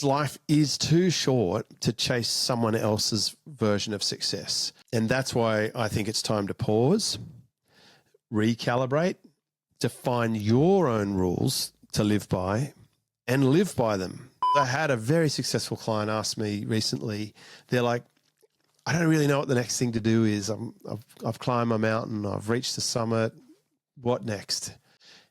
Life is too short to chase someone else's version of success. And that's why I think it's time to pause, recalibrate, define your own rules to live by and live by them. I had a very successful client ask me recently, they're like, I don't really know what the next thing to do is. I've climbed my mountain, I've reached the summit, what next?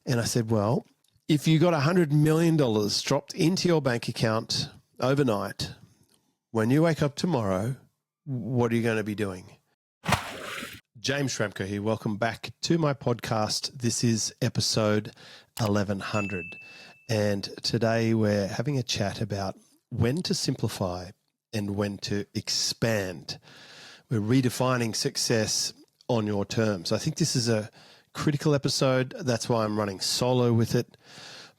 And I said, well, if you got $100 million dropped into your bank account overnight, when you wake up tomorrow, what are you going to be doing? James Schramko here. Welcome back to my podcast. This is episode 1100. And today we're having a chat about when to simplify and when to expand. We're redefining success on your terms. I think this is a critical episode. That's why I'm running solo with it.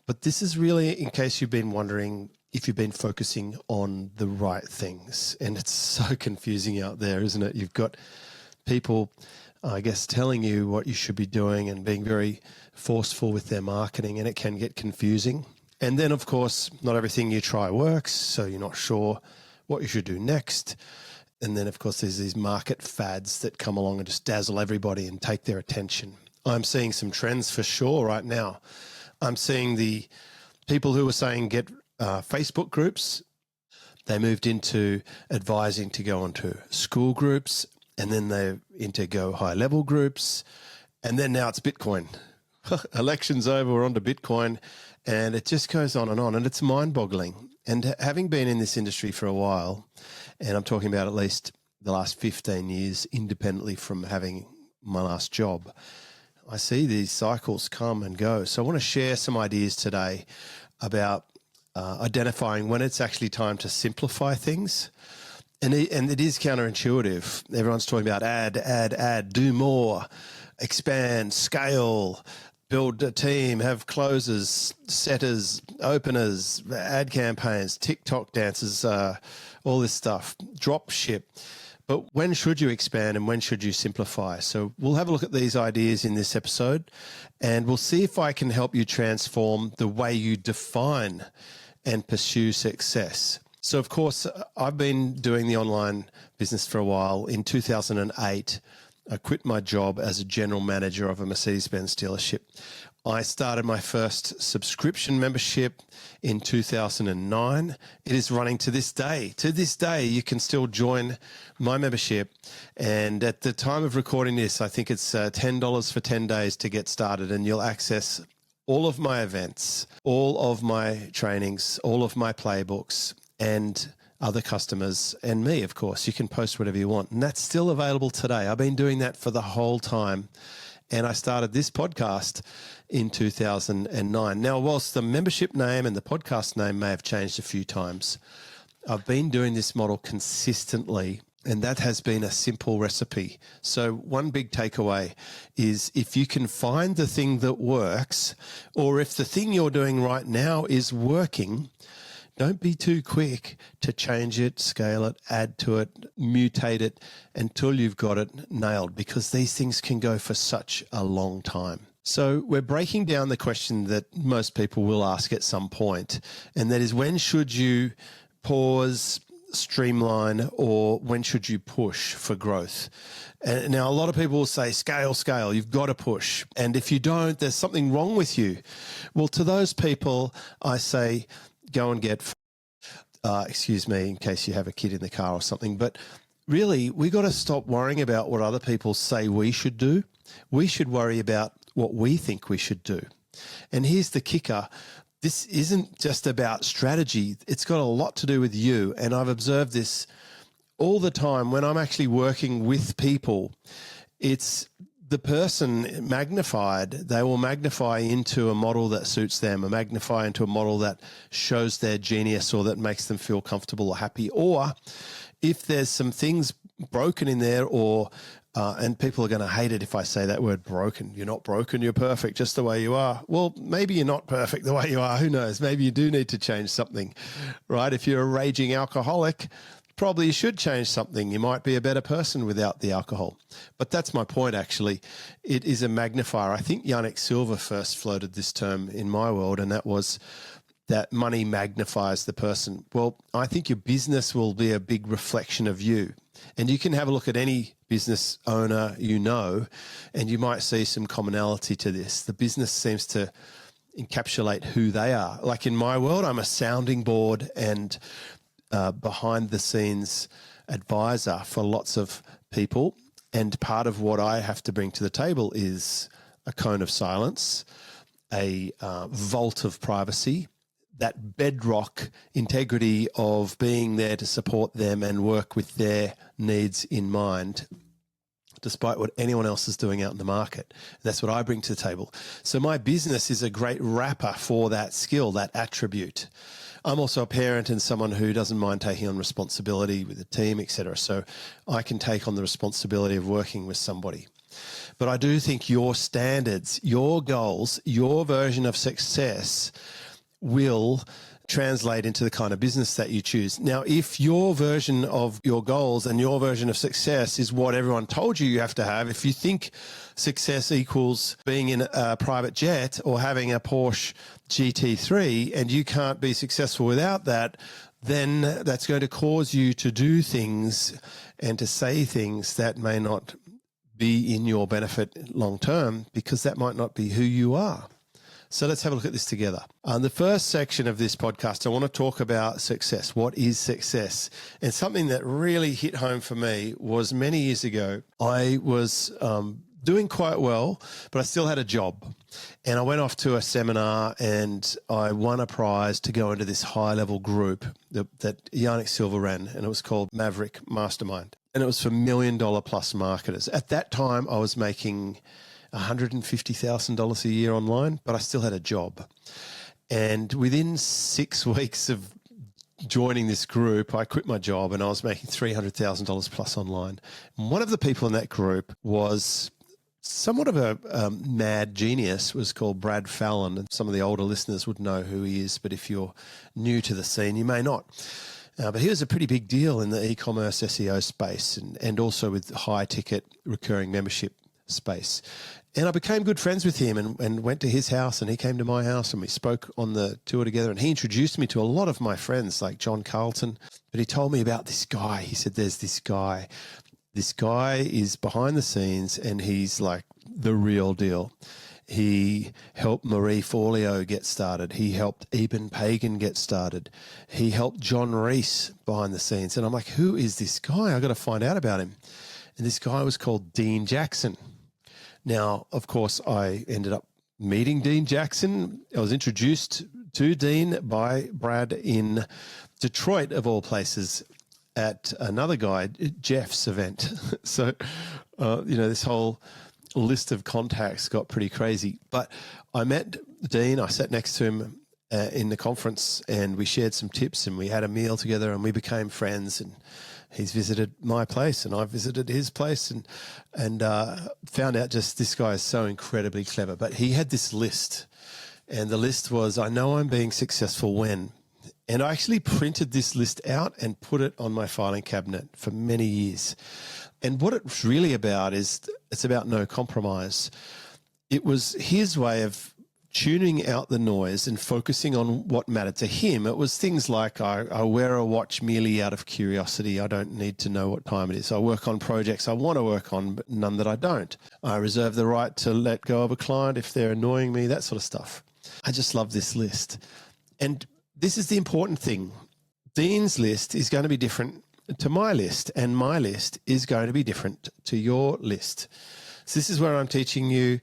But this is really in case you've been wondering if you've been focusing on the right things. And it's so confusing out there, isn't it? You've got people, I guess, telling you what you should be doing and being very forceful with their marketing, and it can get confusing. And then, of course, not everything you try works, so you're not sure what you should do next. And then, of course, there's these market fads that come along and just dazzle everybody and take their attention. I'm seeing some trends for sure right now. I'm seeing the people who were saying get Facebook groups. They moved into advising to go onto school groups, and then they're into go high level groups. And then now it's Bitcoin. Election's over, we're on to Bitcoin, and it just goes on, and it's mind boggling. And having been in this industry for a while, and I'm talking about at least the last 15 years independently from having my last job, I see these cycles come and go. So I want to share some ideas today about identifying when it's actually time to simplify things. And it is counterintuitive. Everyone's talking about add, do more, expand, scale, build a team, have closers, setters, openers, ad campaigns, TikTok dances, all this stuff, drop ship. But when should you expand and when should you simplify? So we'll have a look at these ideas in this episode, and we'll see if I can help you transform the way you define and pursue success. So, of course, I've been doing the online business for a while. In 2008, I quit my job as a general manager of a Mercedes-Benz dealership. I started my first subscription membership in 2009. It is running to this day. To this day, you can still join my membership. And at the time of recording this, I think it's $10 for 10 days to get started, and you'll access all of my events, all of my trainings, all of my playbooks, and other customers, and me, of course. You can post whatever you want. And that's still available today. I've been doing that for the whole time. And I started this podcast in 2009. Now, whilst the membership name and the podcast name may have changed a few times, I've been doing this model consistently, and that has been a simple recipe. So one big takeaway is if you can find the thing that works, or if the thing you're doing right now is working, don't be too quick to change it, scale it, add to it, mutate it until you've got it nailed, because these things can go for such a long time. So we're breaking down the question that most people will ask at some point, and that is, when should you pause, streamline, or when should you push for growth? And now a lot of people will say, scale, you've got to push. And if you don't, there's something wrong with you. Well, to those people, I say, go and get, excuse me, in case you have a kid in the car or something. But really, we got to stop worrying about what other people say we should do. We should worry about what we think we should do. And here's the kicker. This isn't just about strategy. It's got a lot to do with you. And I've observed this all the time when I'm actually working with people. It's the person magnified. They will magnify into a model that suits them, or magnify into a model that shows their genius or that makes them feel comfortable or happy. Or if there's some things broken in there, or and people are going to hate it if I say that word, broken. You're not broken, you're perfect just the way you are. Well, maybe you're not perfect the way you are. Who knows? Maybe you do need to change something, right? If you're a raging alcoholic, probably you should change something. You might be a better person without the alcohol. But that's my point, actually. It is a magnifier. I think Yannick Silver first floated this term in my world, and that was that money magnifies the person. Well, I think your business will be a big reflection of you. And you can have a look at any business owner you know, and you might see some commonality to this. The business seems to encapsulate who they are. Like in my world, I'm a sounding board and behind the scenes advisor for lots of people. And part of what I have to bring to the table is a cone of silence, a vault of privacy, that bedrock integrity of being there to support them and work with their needs in mind, despite what anyone else is doing out in the market. That's what I bring to the table. So my business is a great wrapper for that skill, that attribute. I'm also a parent and someone who doesn't mind taking on responsibility with a team, etc. So I can take on the responsibility of working with somebody. But I do think your standards, your goals, your version of success will translate into the kind of business that you choose. Now, if your version of your goals and your version of success is what everyone told you have to have, if you think success equals being in a private jet or having a Porsche GT3 and you can't be successful without that, then that's going to cause you to do things and to say things that may not be in your benefit long term, because that might not be who you are. So let's have a look at this together. The first section of this podcast, I want to talk about success. What is success? And something that really hit home for me was many years ago, I was doing quite well, but I still had a job. And I went off to a seminar and I won a prize to go into this high-level group that Yannick Silva ran, and it was called Maverick Mastermind. And it was for $1 million plus marketers. At that time, I was making $150,000 a year online, but I still had a job. And within 6 weeks of joining this group, I quit my job and I was making $300,000 plus online. And one of the people in that group was somewhat of a mad genius, was called Brad Fallon. And some of the older listeners would know who he is, but if you're new to the scene, you may not. But he was a pretty big deal in the e-commerce SEO space and also with high ticket recurring membership space. And I became good friends with him and went to his house and he came to my house and we spoke on the tour together, and he introduced me to a lot of my friends like John Carlton. But he told me about this guy. He said, there's this guy. This guy is behind the scenes and he's like the real deal. He helped Marie Forleo get started. He helped Eben Pagan get started. He helped John Reese behind the scenes. And I'm like, who is this guy? I got to find out about him. And this guy was called Dean Jackson. Now, of course, I ended up meeting Dean Jackson. I was introduced to Dean by Brad in Detroit, of all places, at another guy, Jeff's event. So, this whole list of contacts got pretty crazy. But I met Dean. I sat next to him in the conference and we shared some tips and we had a meal together and we became friends. And he's visited my place and I visited his place and found out just this guy is so incredibly clever. But he had this list, and the list was, I know I'm being successful when. And I actually printed this list out and put it on my filing cabinet for many years. And what it's really about is it's about no compromise. It was his way of tuning out the noise and focusing on what mattered to him. It was things like I wear a watch merely out of curiosity. I don't need to know what time it is. I work on projects I want to work on, but none that I don't. I reserve the right to let go of a client if they're annoying me, that sort of stuff. I just love this list. And this is the important thing. Dean's list is going to be different to my list, and my list is going to be different to your list. So this is where I'm teaching you,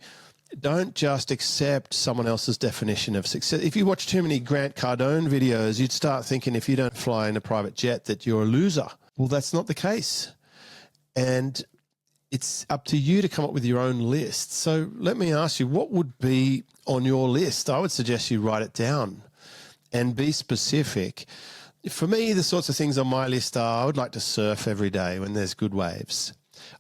don't just accept someone else's definition of success. If you watch too many Grant Cardone videos, you'd start thinking if you don't fly in a private jet that you're a loser. Well, that's not the case. And it's up to you to come up with your own list. So let me ask you, what would be on your list? I would suggest you write it down and be specific. For me, the sorts of things on my list are, I would like to surf every day when there's good waves.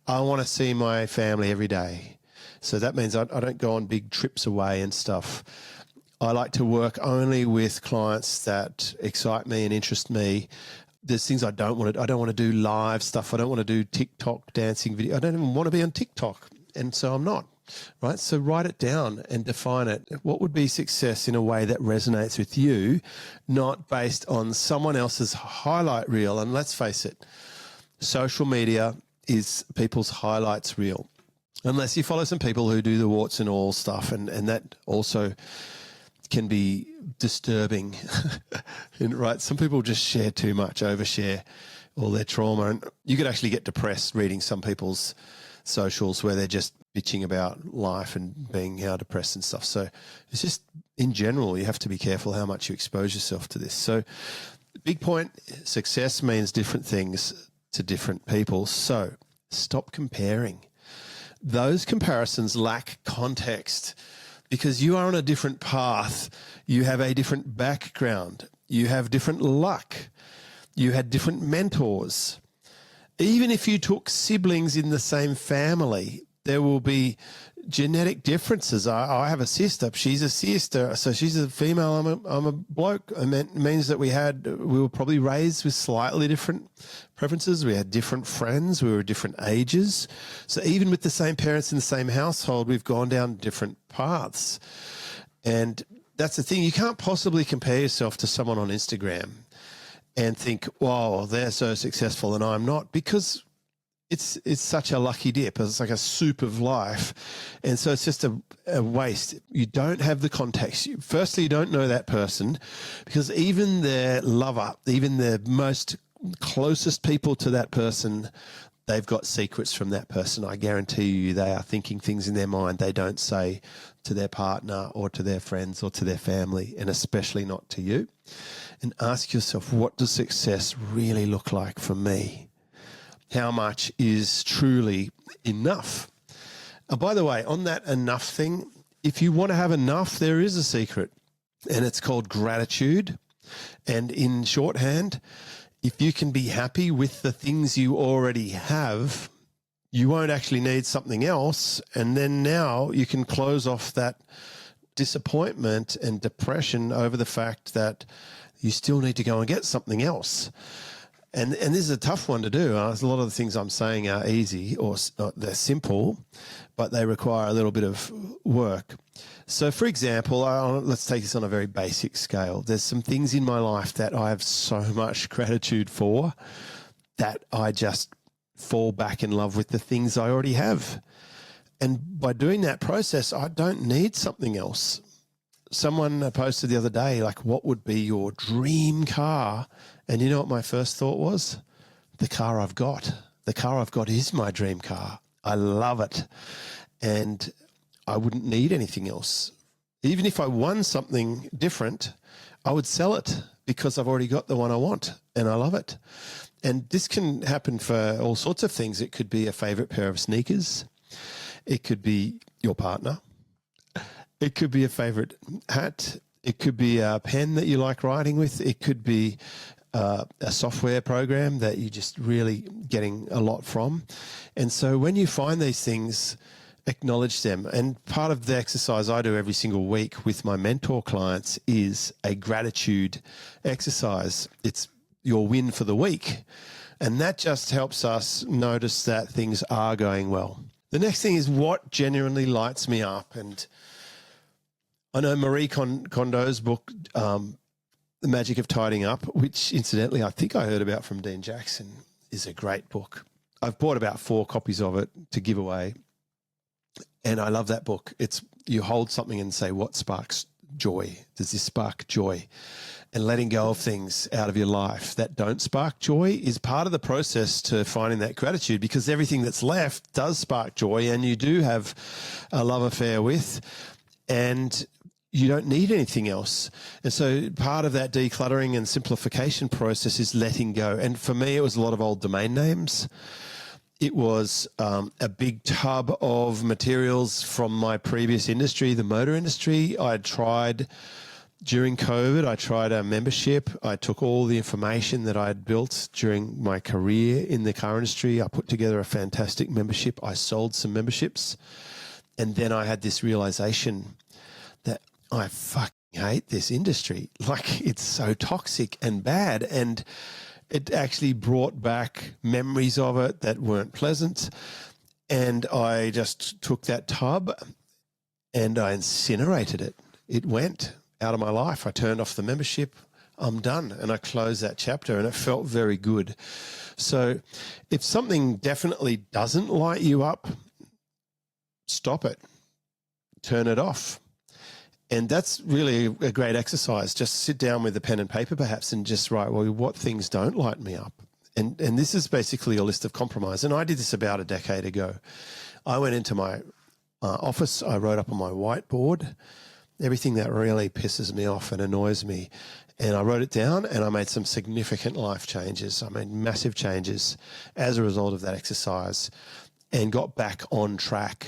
I want to see my family every day. So that means I don't go on big trips away and stuff. I like to work only with clients that excite me and interest me. There's things I don't want to do. I don't want to do live stuff. I don't want to do TikTok dancing video. I don't even want to be on TikTok. And so I'm not. right? So write it down and define it. What would be success in a way that resonates with you, not based on someone else's highlight reel? And let's face it, social media is people's highlights reel. Unless you follow some people who do the warts and all stuff, and that also can be disturbing, right? Some people just share too much, overshare all their trauma, and you could actually get depressed reading some people's socials where they're just bitching about life and being how depressed and stuff. So it's just, in general, you have to be careful how much you expose yourself to this. So big point, success means different things to different people. So stop comparing. Those comparisons lack context because you are on a different path. You have a different background. You have different luck. You had different mentors. Even if you took siblings in the same family, there will be genetic differences. I have a sister. She's a sister, so she's a female. I'm a bloke. And it means that we were probably raised with slightly different preferences. We had different friends. We were different ages. So even with the same parents in the same household, we've gone down different paths. And that's the thing. You can't possibly compare yourself to someone on Instagram and think, wow, they're so successful and I'm not, because it's such a lucky dip. It's like a soup of life. And so it's just a waste. You don't have the context. Firstly, you don't know that person, because even their lover, even the most closest people to that person, they've got secrets from that person. I guarantee you they are thinking things in their mind they don't say to their partner or to their friends or to their family, and especially not to you. And ask yourself, what does success really look like for me? How much is truly enough? By the way, on that enough thing, if you want to have enough, there is a secret, and it's called gratitude. And in shorthand, if you can be happy with the things you already have, you won't actually need something else. And then now you can close off that disappointment and depression over the fact that you still need to go and get something else. And this is a tough one to do. A lot of the things I'm saying are easy or they're simple, but they require a little bit of work. So, for example, let's take this on a very basic scale. There's some things in my life that I have so much gratitude for that I just fall back in love with the things I already have. And by doing that process, I don't need something else. Someone posted the other day, like, what would be your dream car? And you know what my first thought was? The car I've got. The car I've got is my dream car. I love it. And I wouldn't need anything else. Even if I won something different, I would sell it because I've already got the one I want and I love it. And this can happen for all sorts of things. It could be a favorite pair of sneakers. It could be your partner. It could be a favorite hat. It could be a pen that you like writing with. It could be a software program that you're just really getting a lot from. And so when you find these things, acknowledge them. And part of the exercise I do every single week with my mentor clients is a gratitude exercise. It's your win for the week. And that just helps us notice that things are going well. The next thing is what genuinely lights me up. And I know Marie Kondo's book, The Magic of Tidying Up, which incidentally I think I heard about from Dean Jackson, is a great book. I've bought about 4 copies of it to give away. And I love that book. It's, you hold something and say, what sparks joy? Does this spark joy? And letting go of things out of your life that don't spark joy is part of the process to finding that gratitude, because everything that's left does spark joy and you do have a love affair with, and you don't need anything else. And so part of that decluttering and simplification process is letting go. And for me, it was a lot of old domain names. It was a big tub of materials from my previous industry, the motor industry. I tried during COVID, I tried a membership. I took all the information that I had built during my career in the car industry. I put together a fantastic membership. I sold some memberships. And then I had this realization that I fucking hate this industry. Like, it's so toxic and bad. And it actually brought back memories of it that weren't pleasant. And I just took that tub and I incinerated it. It went out of my life. I turned off the membership. I'm done. And I closed that chapter, and it felt very good. So if something definitely doesn't light you up, stop it, turn it off. And that's really a great exercise. Just sit down with a pen and paper perhaps and just write, well, what things don't light me up? And this is basically a list of compromise. And I did this about a decade ago. I went into my office. I wrote up on my whiteboard everything that really pisses me off and annoys me. And I wrote it down, and I made some significant life changes. I made massive changes as a result of that exercise and got back on track.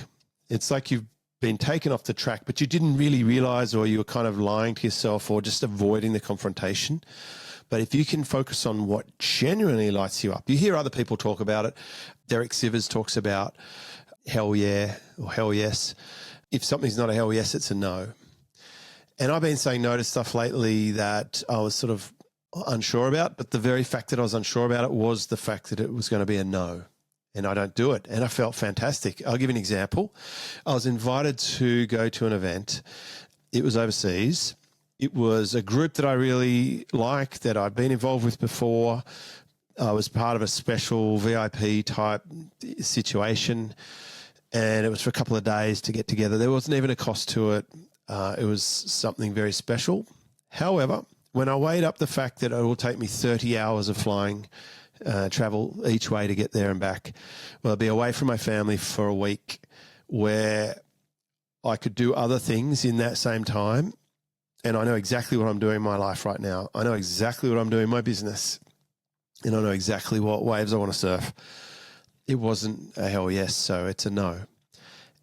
It's like you've been taken off the track, but you didn't really realize, or you were kind of lying to yourself or just avoiding the confrontation. But if you can focus on what genuinely lights you up, you hear other people talk about it. Derek Sivers talks about hell yeah or hell yes. If something's not a hell yes, it's a no. And I've been saying no to stuff lately that I was sort of unsure about, but the very fact that I was unsure about it was the fact that it was going to be a no. And I don't do it. And I felt fantastic. I'll give you an example. I was invited to go to an event. It was overseas. It was a group that I really like, that I'd been involved with before. I was part of a special VIP type situation, and it was for a couple of days to get together. There wasn't even a cost to it. It was something very special. However, when I weighed up the fact that it will take me 30 hours of flying travel each way to get there and back, well, I'd be away from my family for a week where I could do other things in that same time. And I know exactly what I'm doing in my life right now. I know exactly what I'm doing in my business. And I know exactly what waves I want to surf. It wasn't a hell yes, so it's a no.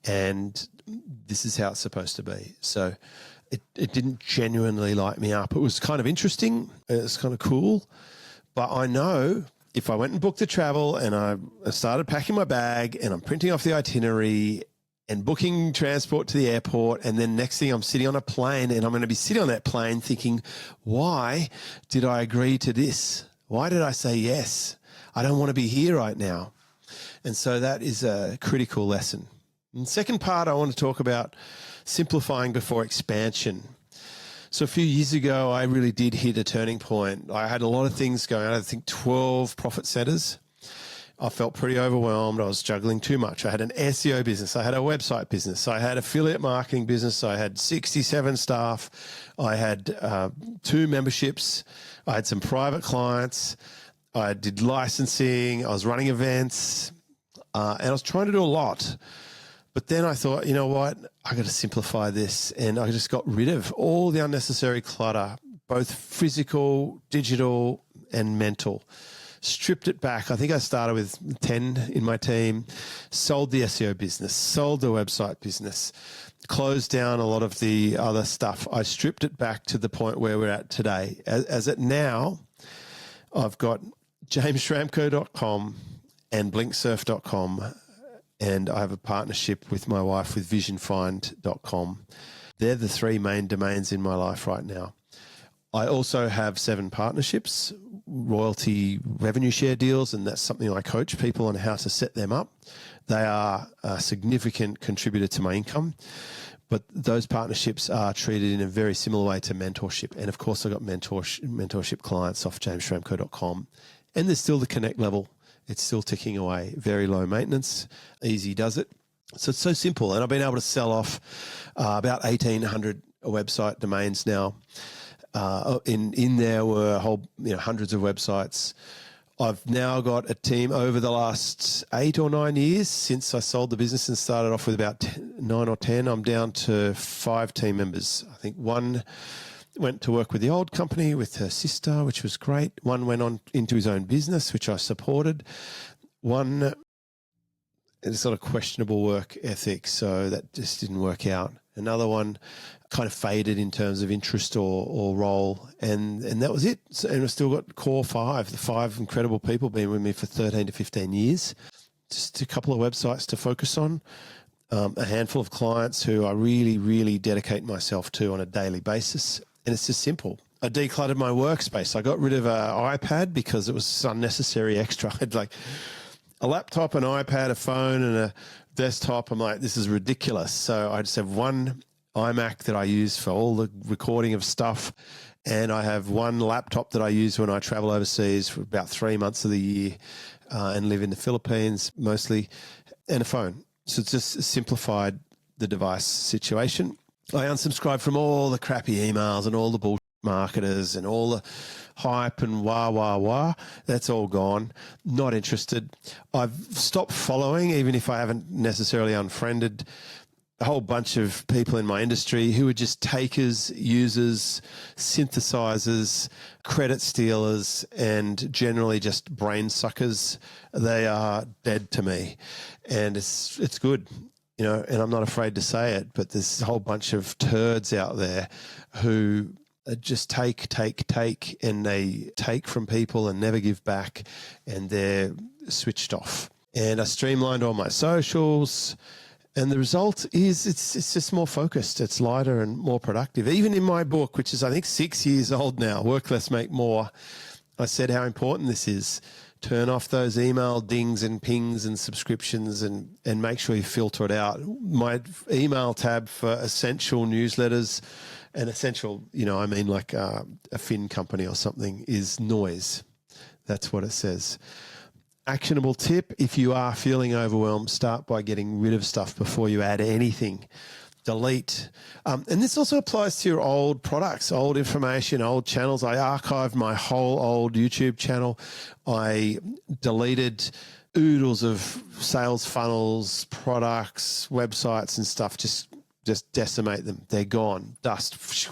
And this is how it's supposed to be. So it didn't genuinely light me up. It was kind of interesting. It's kind of cool. But I know if I went and booked the travel and I started packing my bag and I'm printing off the itinerary and booking transport to the airport, and then next thing I'm sitting on a plane, and I'm going to be sitting on that plane thinking, why did I agree to this? Why did I say yes? I don't want to be here right now. And so that is a critical lesson. And the second part, I want to talk about simplifying before expansion. So a few years ago, I really did hit a turning point. I had a lot of things going on. I think 12 profit centers. I felt pretty overwhelmed. I was juggling too much. I had an SEO business. I had a website business. I had affiliate marketing business. I had 67 staff. I had 2 memberships. I had some private clients. I did licensing. I was running events. And I was trying to do a lot. But then I thought, you know what? I got to simplify this. And I just got rid of all the unnecessary clutter, both physical, digital, and mental. Stripped it back. I think I started with 10 in my team, sold the SEO business, sold the website business, closed down a lot of the other stuff. I stripped it back to the point where we're at today. As it now, I've got jamesschramko.com and blinksurf.com, and I have a partnership with my wife with visionfind.com. They're the 3 main domains in my life right now. I also have 7 partnerships, royalty revenue share deals, and that's something I coach people on how to set them up. They are a significant contributor to my income, but those partnerships are treated in a very similar way to mentorship. And of course, I got mentorship clients off jamesschramko.com, and there's still the connect level. It's still ticking away. Very low maintenance, easy does it. So it's so simple. And I've been able to sell off about 1,800 website domains now. In there were hundreds of websites. I've now got a team over the last 8 or 9 years since I sold the business and started off with about 9 or 10. I'm down to 5 team members. I think one went to work with the old company with her sister, which was great. One went on into his own business, which I supported. One had sort of questionable work ethic, so that just didn't work out. Another one kind of faded in terms of interest or role, and that was it. So, and I've still got core 5, the 5 incredible people been with me for 13 to 15 years. Just a couple of websites to focus on, a handful of clients who I really, really dedicate myself to on a daily basis. And it's just simple. I decluttered my workspace. I got rid of an iPad because it was unnecessary extra. a laptop, an iPad, a phone, and a desktop. I'm like, this is ridiculous. So I just have one iMac that I use for all the recording of stuff. And I have one laptop that I use when I travel overseas for about 3 months of the year and live in the Philippines mostly, and a phone. So it's just simplified the device situation. I unsubscribe from all the crappy emails and all the bullshit marketers and all the hype and wah. That's all gone. Not interested. I've stopped following, even if I haven't necessarily unfriended a whole bunch of people in my industry who are just takers, users, synthesizers, credit stealers, and generally just brain suckers. They are dead to me. And it's good, you know, and I'm not afraid to say it, but there's a whole bunch of turds out there who just take, and they take from people and never give back, and they're switched off. And I streamlined all my socials, and the result is it's just more focused. It's lighter and more productive. Even in my book, which is I think 6 years old now, Work Less, Make More, I said how important this is. Turn off those email dings and pings and subscriptions and make sure you filter it out. My email tab for essential newsletters and essential, you know, I mean like a fin company or something, is noise. That's what it says. Actionable tip: if you are feeling overwhelmed, start by getting rid of stuff before you add anything. Delete. And this also applies to your old products, old information, old channels. I archived my whole old YouTube channel. I deleted oodles of sales funnels, products, websites and stuff. Just decimate them. They're gone. Dust.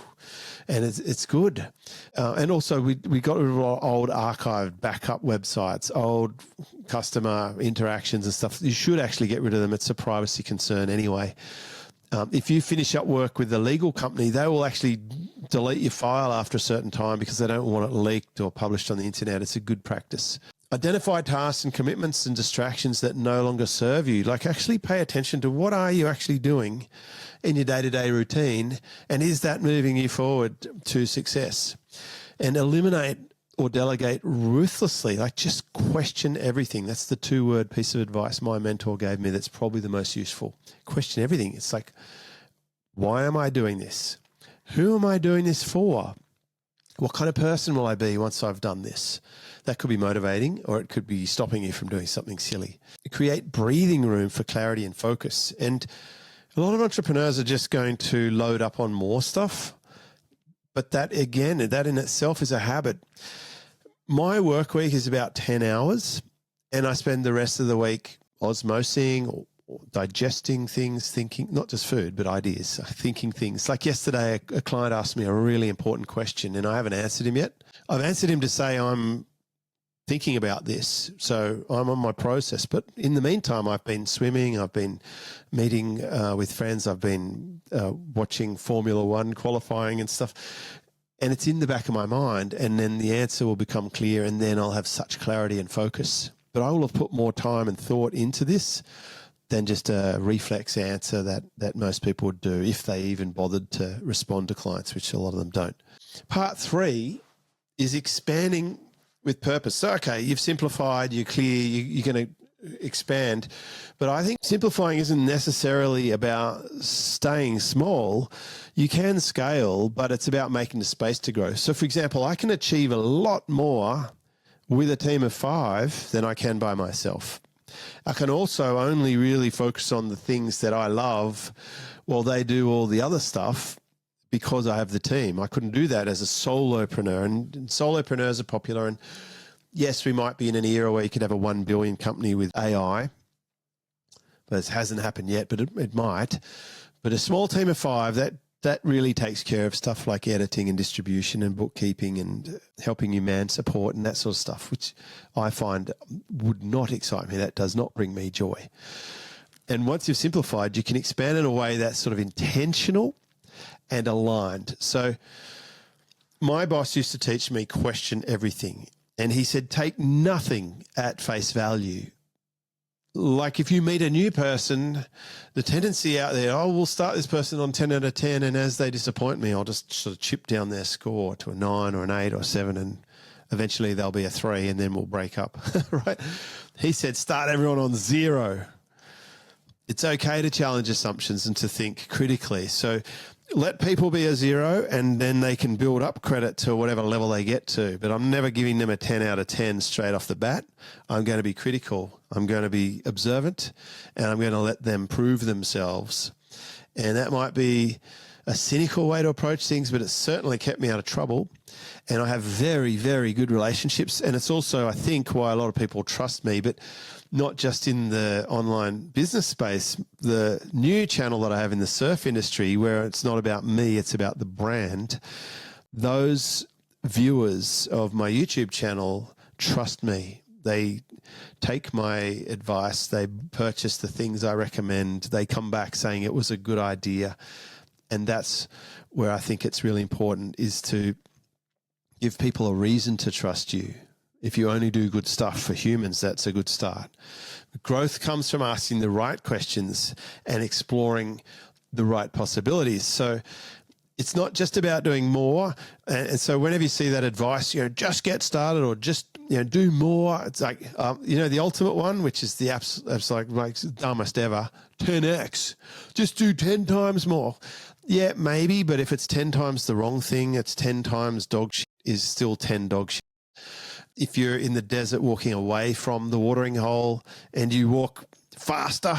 And it's good. And also we got rid of old archived backup websites, old customer interactions and stuff. You should actually get rid of them. It's a privacy concern anyway. If you finish up work with a legal company, they will actually delete your file after a certain time because they don't want it leaked or published on the internet. It's a good practice. Identify tasks and commitments and distractions that no longer serve you. Like, actually pay attention to what are you actually doing in your day-to-day routine, and is that moving you forward to success? And eliminate or delegate ruthlessly. Like, just question everything. That's the 2-word piece of advice my mentor gave me that's probably the most useful. Question everything. It's like, why am I doing this? Who am I doing this for? What kind of person will I be once I've done this? That could be motivating, or it could be stopping you from doing something silly. Create breathing room for clarity and focus. And a lot of entrepreneurs are just going to load up on more stuff. But that, again, that in itself is a habit. My work week is about 10 hours, and I spend the rest of the week osmosing or digesting things, thinking, not just food, but ideas, thinking things. Like yesterday, a client asked me a really important question, and I haven't answered him yet. I've answered him to say I'm thinking about this, so I'm on my process. But in the meantime, I've been swimming, I've been meeting with friends, I've been watching Formula One qualifying and stuff, and it's in the back of my mind, and then the answer will become clear, and then I'll have such clarity and focus. But I will have put more time and thought into this than just a reflex answer that most people would do if they even bothered to respond to clients, which a lot of them don't. Part 3 is expanding with purpose. So, okay, you've simplified, you're clear, you're going to expand. But I think simplifying isn't necessarily about staying small. You can scale, but it's about making the space to grow. So, for example, I can achieve a lot more with a team of 5 than I can by myself. I can also only really focus on the things that I love while they do all the other stuff, because I have the team. I couldn't do that as a solopreneur, and solopreneurs are popular. And yes, we might be in an era where you could have a 1 billion company with AI, but it hasn't happened yet, but it might. But a small team of 5, that really takes care of stuff like editing and distribution and bookkeeping and helping you man support and that sort of stuff, which I find would not excite me. That does not bring me joy. And once you've simplified, you can expand in a way that's sort of intentional and aligned. So my boss used to teach me question everything. And he said, take nothing at face value. Like if you meet a new person, the tendency out there, oh, we'll start this person on 10 out of 10. And as they disappoint me, I'll just sort of chip down their score to a 9 or an 8 or 7. Eventually there'll be a 3 and then we'll break up, right? He said, start everyone on 0. It's okay to challenge assumptions and to think critically. So let people be a 0 and then they can build up credit to whatever level they get to. But I'm never giving them a 10 out of 10 straight off the bat. I'm going to be critical. I'm going to be observant, and I'm going to let them prove themselves. And that might be a cynical way to approach things, but it's certainly kept me out of trouble. And I have very, very good relationships. And it's also, I think, why a lot of people trust me, but not just in the online business space. The new channel that I have in the surf industry, where it's not about me, it's about the brand. Those viewers of my YouTube channel trust me. They take my advice. They purchase the things I recommend. They come back saying it was a good idea. And that's where I think it's really important, is to give people a reason to trust you. If you only do good stuff for humans, that's a good start. Growth comes from asking the right questions and exploring the right possibilities. So it's not just about doing more. And so whenever you see that advice, just get started, or just, do more. It's like, the ultimate one, which is the like dumbest ever, 10x, just do 10 times more. Yeah, maybe, but if it's 10 times the wrong thing, it's 10 times dog shit is still 10 dog shit. If you're in the desert walking away from the watering hole and you walk faster,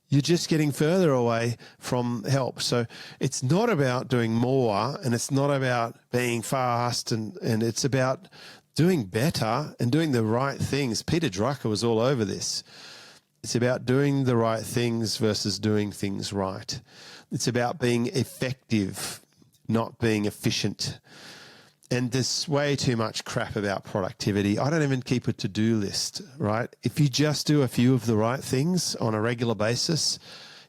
you're just getting further away from help. So it's not about doing more, and it's not about being fast, and it's about doing better and doing the right things. Peter Drucker was all over this. It's about doing the right things versus doing things right. It's about being effective, not being efficient. And there's way too much crap about productivity. I don't even keep a to-do list, right? If you just do a few of the right things on a regular basis,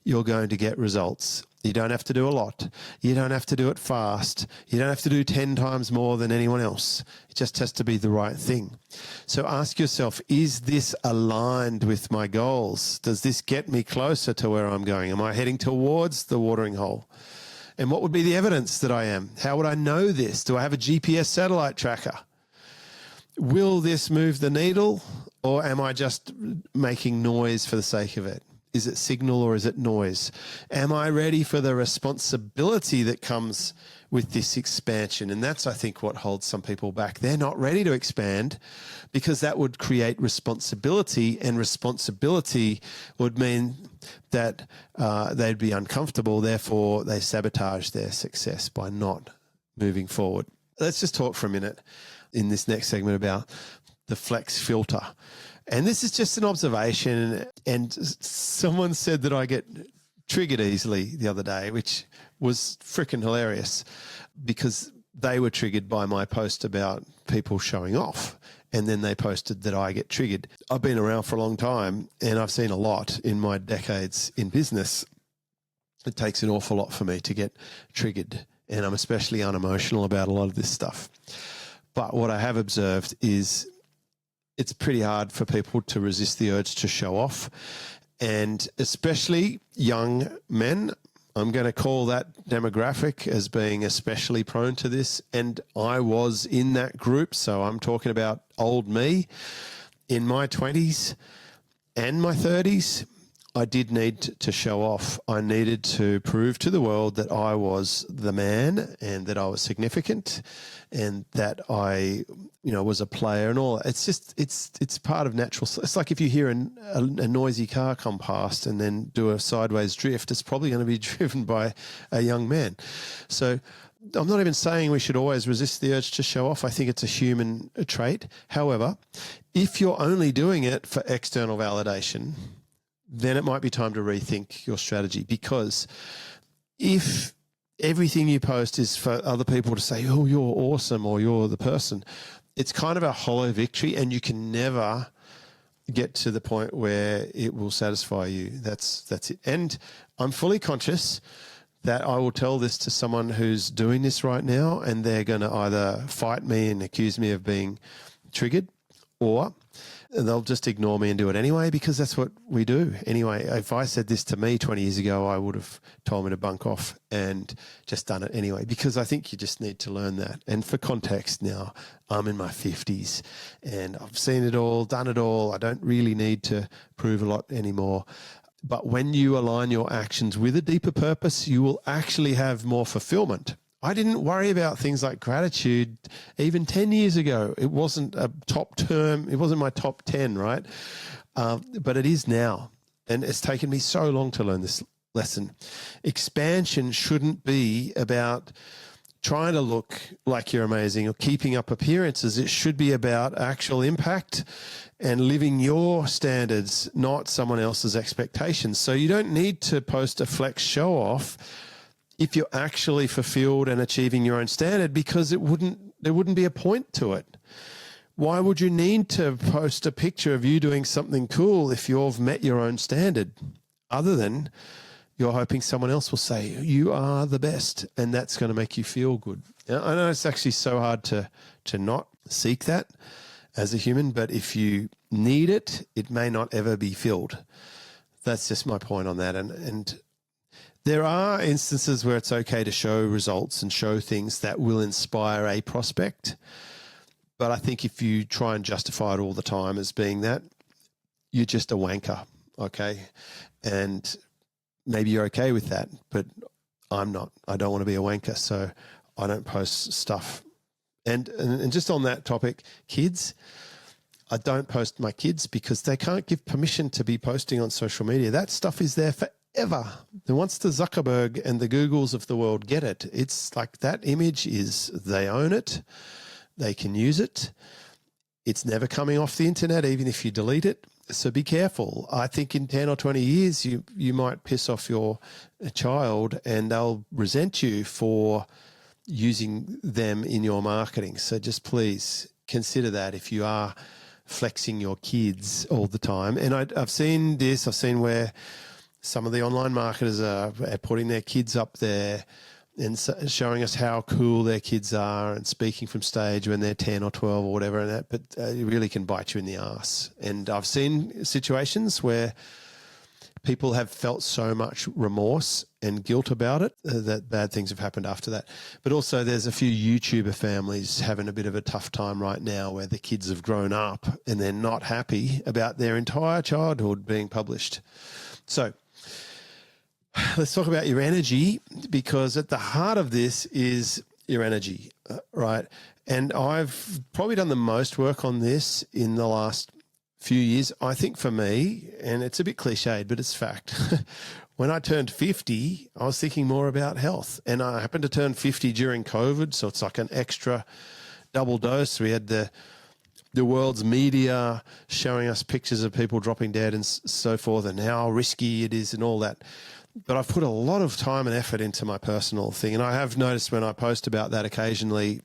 you're going to get results. You don't have to do a lot. You don't have to do it fast. You don't have to do 10 times more than anyone else. It just has to be the right thing. So ask yourself, is this aligned with my goals? Does this get me closer to where I'm going? Am I heading towards the watering hole? And what would be the evidence that I am? How would I know this? Do I have a GPS satellite tracker? Will this move the needle, or am I just making noise for the sake of it? Is it signal or is it noise? Am I ready for the responsibility that comes with this expansion? And that's, I think, what holds some people back. They're not ready to expand because that would create responsibility, and responsibility would mean that they'd be uncomfortable. Therefore, they sabotage their success by not moving forward. Let's just talk for a minute in this next segment about the flex filter. And this is just an observation. And someone said that I get triggered easily the other day, which was freaking hilarious, because they were triggered by my post about people showing off. And then they posted that I get triggered. I've been around for a long time, and I've seen a lot in my decades in business. It takes an awful lot for me to get triggered, and I'm especially unemotional about a lot of this stuff. But what I have observed is it's pretty hard for people to resist the urge to show off, and especially young men. I'm going to call that demographic as being especially prone to this. And I was in that group. So I'm talking about old me. In my 20s and my 30s, I did need to show off. I needed to prove to the world that I was the man, and that I was significant, and that I, was a player and all. It's just, it's part of natural. It's like if you hear a noisy car come past and then do a sideways drift, it's probably going to be driven by a young man. So I'm not even saying we should always resist the urge to show off. I think it's a human trait. However, if you're only doing it for external validation, then it might be time to rethink your strategy. Because if everything you post is for other people to say, oh, you're awesome, or you're the person, it's kind of a hollow victory, and you can never get to the point where it will satisfy you. That's it. And I'm fully conscious that I will tell this to someone who's doing this right now, and they're going to either fight me and accuse me of being triggered, or And they'll just ignore me and do it anyway, because that's what we do. Anyway, if I said this to me 20 years ago, I would have told me to bunk off and just done it anyway, because I think you just need to learn that. And for context now, I'm in my 50s and I've seen it all, done it all. I don't really need to prove a lot anymore. But when you align your actions with a deeper purpose, you will actually have more fulfillment. I didn't worry about things like gratitude even 10 years ago. It wasn't a top term. It wasn't my top 10, right? But it is now. And it's taken me so long to learn this lesson. Expansion shouldn't be about trying to look like you're amazing or keeping up appearances. It should be about actual impact and living your standards, not someone else's expectations. So you don't need to post a flex show off if you're actually fulfilled and achieving your own standard, because there wouldn't be a point to it. Why would you need to post a picture of you doing something cool if you've met your own standard, other than you're hoping someone else will say you are the best and that's going to make you feel good? I know it's actually so hard to not seek that as a human, but if you need it, it may not ever be filled. That's just my point on that. And there are instances where it's okay to show results and show things that will inspire a prospect. But I think if you try and justify it all the time as being that, you're just a wanker, okay? And maybe you're okay with that, but I'm not. I don't want to be a wanker, so I don't post stuff. And just on that topic, kids, I don't post my kids because they can't give permission to be posting on social media. That stuff is there forever. And once the Zuckerberg and the Googles of the world get it, it's like that image they own it, they can use it. It's never coming off the internet, even if you delete it. So be careful. I think in 10 or 20 years, you might piss off your child and they'll resent you for using them in your marketing. So just please consider that if you are flexing your kids all the time. And I've seen where some of the online marketers are putting their kids up there and showing us how cool their kids are and speaking from stage when they're 10 or 12 or whatever, and that, but it really can bite you in the ass. And I've seen situations where people have felt so much remorse and guilt about it that bad things have happened after that. But also there's a few YouTuber families having a bit of a tough time right now where the kids have grown up and they're not happy about their entire childhood being published. So let's talk about your energy, because at the heart of this is your energy, right? And I've probably done the most work on this in the last few years. I think for me, and it's a bit cliched, but it's fact. When I turned 50, I was thinking more about health, and I happened to turn 50 during COVID. So it's like an extra double dose. We had the world's media showing us pictures of people dropping dead and so forth, and how risky it is and all that. But I've put a lot of time and effort into my personal thing. And I have noticed when I post about that occasionally,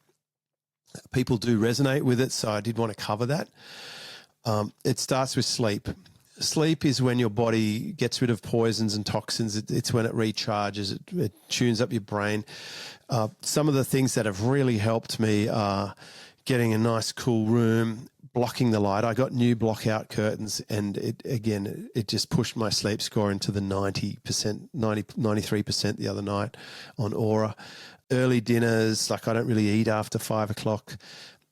people do resonate with it. So I did want to cover that. It starts with sleep. Sleep is when your body gets rid of poisons and toxins. It's when it recharges. It tunes up your brain. Some of the things that have really helped me are getting a nice cool room, blocking the light. I got new block-out curtains, and it just pushed my sleep score into the 93% the other night on Aura. Early dinners, like I don't really eat after 5 o'clock.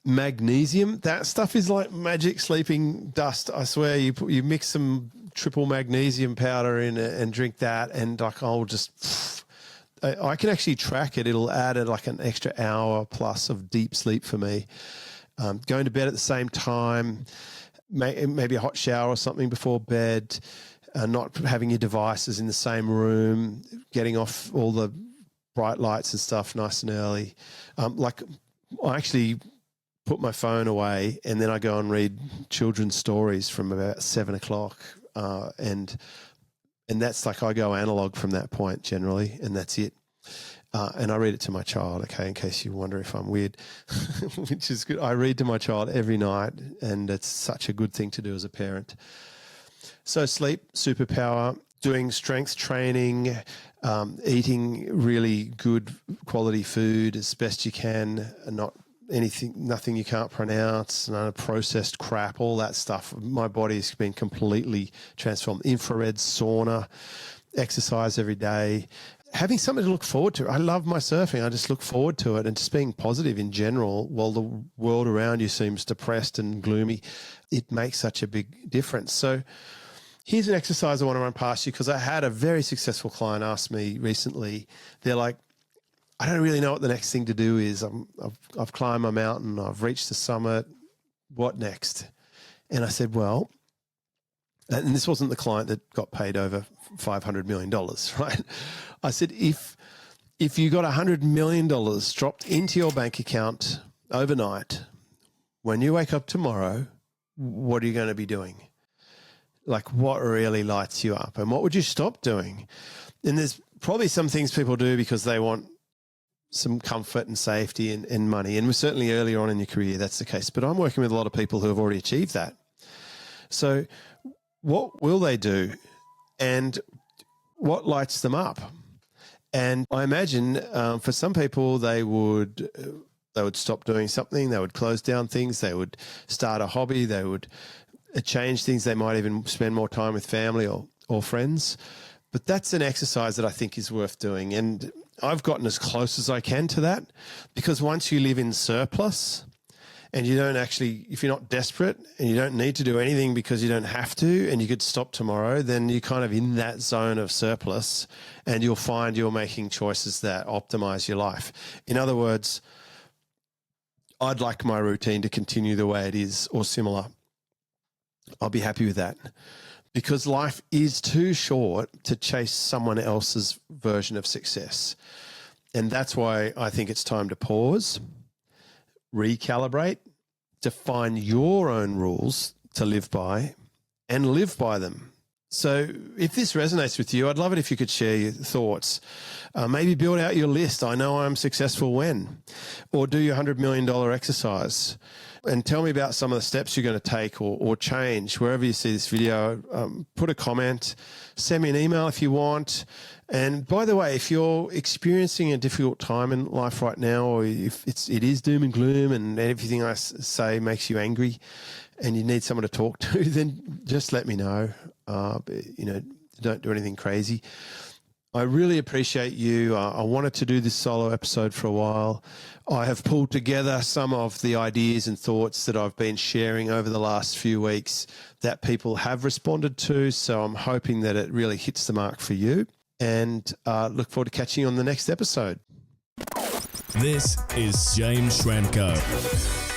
Magnesium, that stuff is like magic sleeping dust. I swear, you mix some triple magnesium powder in it and drink that, and like I can actually track it. It'll add like an extra hour plus of deep sleep for me. Going to bed at the same time, maybe a hot shower or something before bed, not having your devices in the same room, getting off all the bright lights and stuff nice and early. Like I actually put my phone away and then I go and read children's stories from about 7 o'clock. And that's like I go analog from that point generally, and that's it. And I read it to my child, okay, in case you wonder if I'm weird, which is good. I read to my child every night, and it's such a good thing to do as a parent. So sleep, superpower, doing strength training, eating really good quality food as best you can, and not anything, nothing you can't pronounce, none of processed crap, all that stuff. My body's been completely transformed. Infrared sauna, exercise every day, having something to look forward to. I love my surfing. I just look forward to it, and just being positive in general while the world around you seems depressed and gloomy. It makes such a big difference. So here's an exercise I want to run past you, because I had a very successful client ask me recently. They're like, I don't really know what the next thing to do is. I've climbed my mountain. I've reached the summit. What next? And I said, well, and this wasn't the client that got paid over $500 million, right? I said, if you got $100 million dropped into your bank account overnight, when you wake up tomorrow, what are you going to be doing? Like, what really lights you up, and what would you stop doing? And there's probably some things people do because they want some comfort and safety and money. And certainly earlier on in your career, that's the case. But I'm working with a lot of people who have already achieved that. So what will they do, and what lights them up? And I imagine for some people, they would stop doing something. They would close down things. They would start a hobby. They would change things. They might even spend more time with family or friends. But that's an exercise that I think is worth doing. And I've gotten as close as I can to that, because once you live in surplus and you don't actually, if you're not desperate and you don't need to do anything because you don't have to, and you could stop tomorrow, then you're kind of in that zone of surplus, and you'll find you're making choices that optimize your life. In other words, I'd like my routine to continue the way it is or similar. I'll be happy with that, because life is too short to chase someone else's version of success. And that's why I think it's time to pause, recalibrate, define your own rules to live by, and live by them. So if this resonates with you, I'd love it if you could share your thoughts. Maybe build out your list. I know I'm successful when, or do your $100 million exercise, and tell me about some of the steps you're going to take or change wherever you see this video. Put a comment, send me an email if you want. And by the way, if you're experiencing a difficult time in life right now, or if it is doom and gloom and everything I say makes you angry and you need someone to talk to, then just let me know. Don't do anything crazy. I really appreciate you. I wanted to do this solo episode for a while. I have pulled together some of the ideas and thoughts that I've been sharing over the last few weeks that people have responded to. So I'm hoping that it really hits the mark for you, and look forward to catching you on the next episode. This is James Schramko.